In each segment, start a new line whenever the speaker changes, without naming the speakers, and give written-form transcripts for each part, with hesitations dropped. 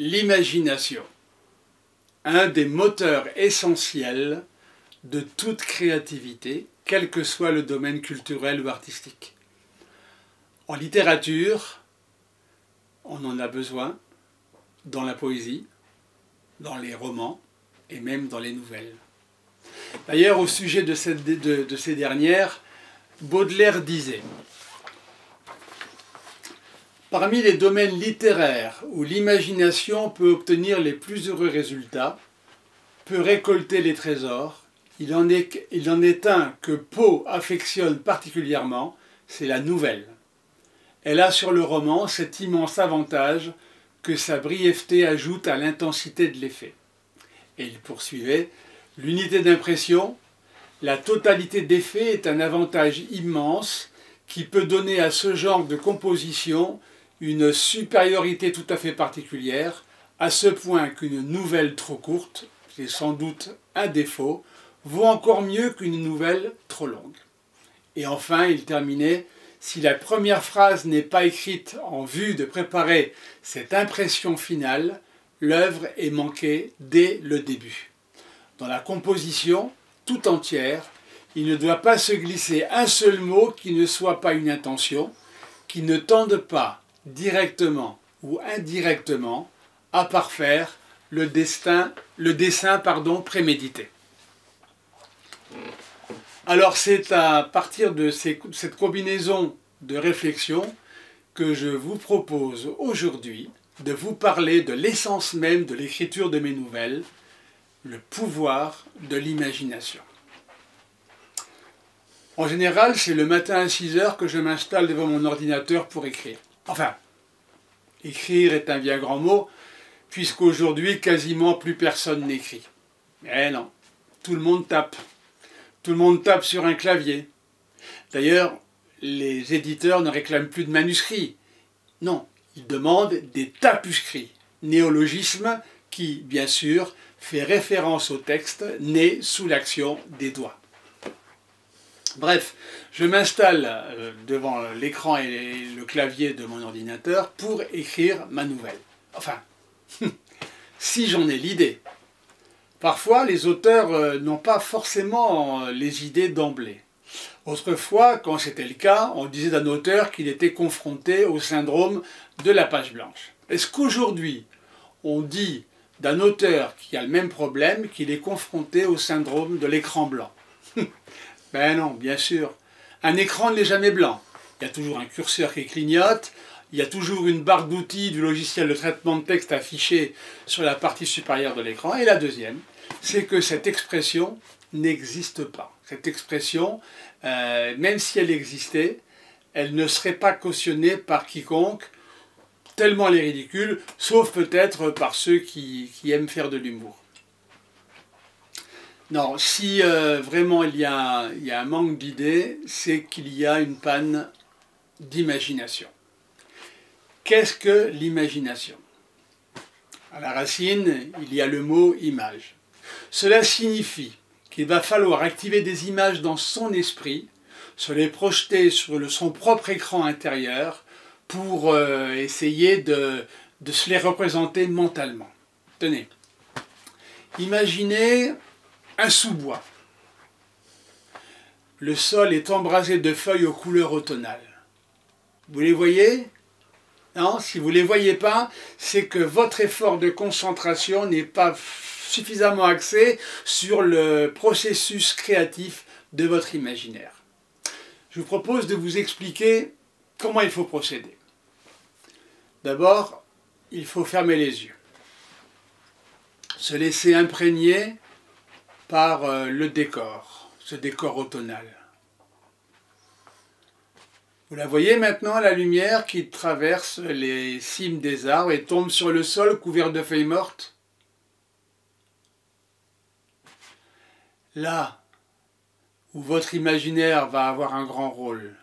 L'imagination, un des moteurs essentiels de toute créativité, quel que soit le domaine culturel ou artistique. En littérature, on en a besoin, dans la poésie, dans les romans et même dans les nouvelles. D'ailleurs, au sujet de ces dernières, Baudelaire disait: parmi les domaines littéraires où l'imagination peut obtenir les plus heureux résultats, peut récolter les trésors, il en est un que Poe affectionne particulièrement, c'est la nouvelle. Elle a sur le roman cet immense avantage que sa brièveté ajoute à l'intensité de l'effet. Et il poursuivait: l'unité d'impression, la totalité d'effet est un avantage immense qui peut donner à ce genre de composition une supériorité tout à fait particulière, à ce point qu'une nouvelle trop courte, c'est sans doute un défaut, vaut encore mieux qu'une nouvelle trop longue. Et enfin, il terminait: si la première phrase n'est pas écrite en vue de préparer cette impression finale, l'œuvre est manquée dès le début. Dans la composition tout entière, il ne doit pas se glisser un seul mot qui ne soit pas une intention, qui ne tende pas, directement ou indirectement, à parfaire le dessin prémédité. Alors c'est à partir de cette combinaison de réflexions que je vous propose aujourd'hui de vous parler de l'essence même de l'écriture de mes nouvelles, le pouvoir de l'imagination. En général, c'est le matin à 6 h que je m'installe devant mon ordinateur pour écrire. Enfin, écrire est un bien grand mot, puisqu'aujourd'hui, quasiment plus personne n'écrit. Mais non, tout le monde tape. Tout le monde tape sur un clavier. D'ailleurs, les éditeurs ne réclament plus de manuscrits. Non, ils demandent des tapuscrits, néologisme qui, bien sûr, fait référence au texte né sous l'action des doigts. Bref, je m'installe devant l'écran et le clavier de mon ordinateur pour écrire ma nouvelle. Enfin, si j'en ai l'idée. Parfois, les auteurs n'ont pas forcément les idées d'emblée. Autrefois, quand c'était le cas, on disait d'un auteur qu'il était confronté au syndrome de la page blanche. Est-ce qu'aujourd'hui, on dit d'un auteur qui a le même problème qu'il est confronté au syndrome de l'écran blanc? Ben non, bien sûr. Un écran n'est jamais blanc. Il y a toujours un curseur qui clignote, il y a toujours une barre d'outils du logiciel de traitement de texte affichée sur la partie supérieure de l'écran. Et la deuxième, c'est que cette expression n'existe pas. Cette expression, même si elle existait, elle ne serait pas cautionnée par quiconque, tellement elle est ridicule, sauf peut-être par ceux qui aiment faire de l'humour. Non, si vraiment il y a un manque d'idées, c'est qu'il y a une panne d'imagination. Qu'est-ce que l'imagination? À la racine, il y a le mot « image ». Cela signifie qu'il va falloir activer des images dans son esprit, se les projeter sur son propre écran intérieur pour essayer de se les représenter mentalement. Tenez, imaginez un sous-bois. Le sol est embrasé de feuilles aux couleurs automnales. Vous les voyez? Non, si vous ne les voyez pas, c'est que votre effort de concentration n'est pas suffisamment axé sur le processus créatif de votre imaginaire. Je vous propose de vous expliquer comment il faut procéder. D'abord, il faut fermer les yeux, se laisser imprégner par le décor, ce décor automnal. Vous la voyez maintenant, la lumière qui traverse les cimes des arbres et tombe sur le sol couvert de feuilles mortes? Là où votre imaginaire va avoir un grand rôle,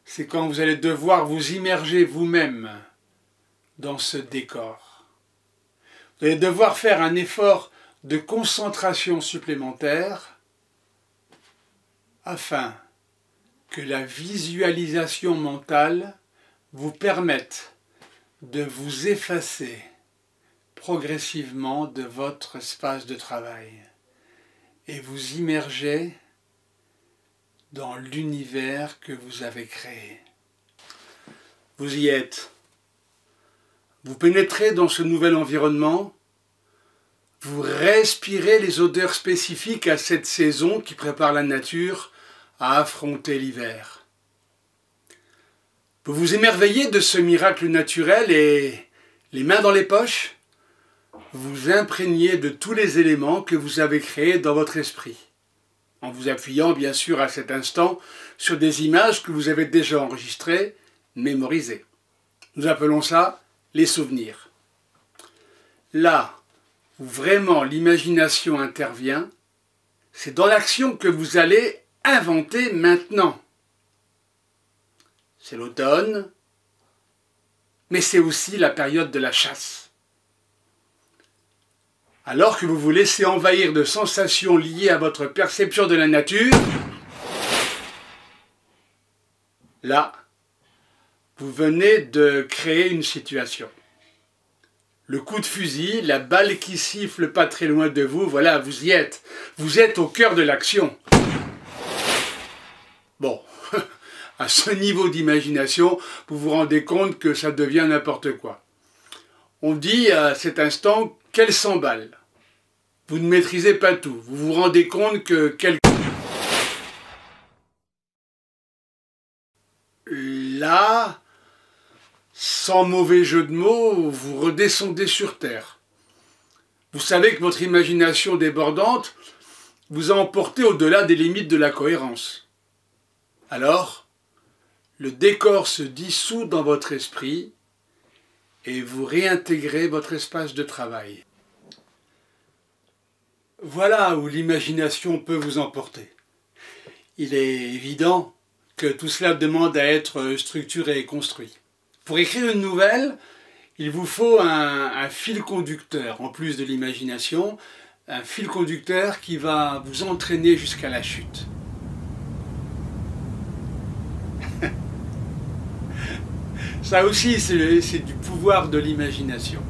c'est quand vous allez devoir vous immerger vous-même dans ce décor. Vous allez devoir faire un effort de concentration supplémentaire afin que la visualisation mentale vous permette de vous effacer progressivement de votre espace de travail et vous immergez dans l'univers que vous avez créé. Vous y êtes. Vous pénétrez dans ce nouvel environnement. Vous respirez les odeurs spécifiques à cette saison qui prépare la nature à affronter l'hiver. Vous vous émerveillez de ce miracle naturel et, les mains dans les poches, vous imprégnez de tous les éléments que vous avez créés dans votre esprit, en vous appuyant bien sûr à cet instant sur des images que vous avez déjà enregistrées, mémorisées. Nous appelons ça les souvenirs. Là où vraiment l'imagination intervient, c'est dans l'action que vous allez inventer maintenant. C'est l'automne, mais c'est aussi la période de la chasse. Alors que vous vous laissez envahir de sensations liées à votre perception de la nature, là, vous venez de créer une situation. Le coup de fusil, la balle qui siffle pas très loin de vous, voilà, vous y êtes. Vous êtes au cœur de l'action. Bon, à ce niveau d'imagination, vous vous rendez compte que ça devient n'importe quoi. On dit à cet instant qu'elle s'emballe. Vous ne maîtrisez pas tout. Vous vous rendez compte que là, sans mauvais jeu de mots, vous redescendez sur terre. Vous savez que votre imagination débordante vous a emporté au-delà des limites de la cohérence. Alors, le décor se dissout dans votre esprit et vous réintégrez votre espace de travail. Voilà où l'imagination peut vous emporter. Il est évident que tout cela demande à être structuré et construit. Pour écrire une nouvelle, il vous faut un fil conducteur, en plus de l'imagination, un fil conducteur qui va vous entraîner jusqu'à la chute. Ça aussi, c'est du pouvoir de l'imagination.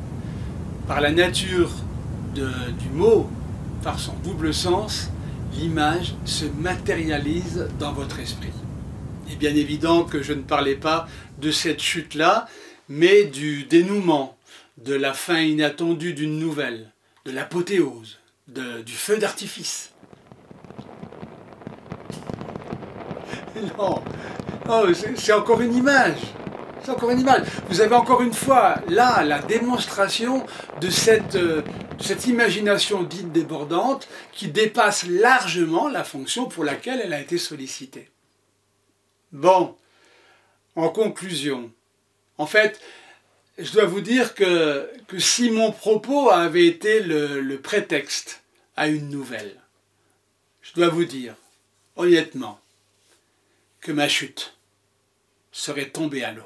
Par la nature du mot, par son double sens, l'image se matérialise dans votre esprit. Il est bien évident que je ne parlais pas de cette chute-là, mais du dénouement, de la fin inattendue d'une nouvelle, de l'apothéose, du feu d'artifice. Non, c'est encore une image. C'est encore une image. Vous avez encore une fois, là, la démonstration de cette imagination dite débordante qui dépasse largement la fonction pour laquelle elle a été sollicitée. Bon, en conclusion, en fait, je dois vous dire que si mon propos avait été le prétexte à une nouvelle, je dois vous dire, honnêtement, que ma chute serait tombée à l'eau.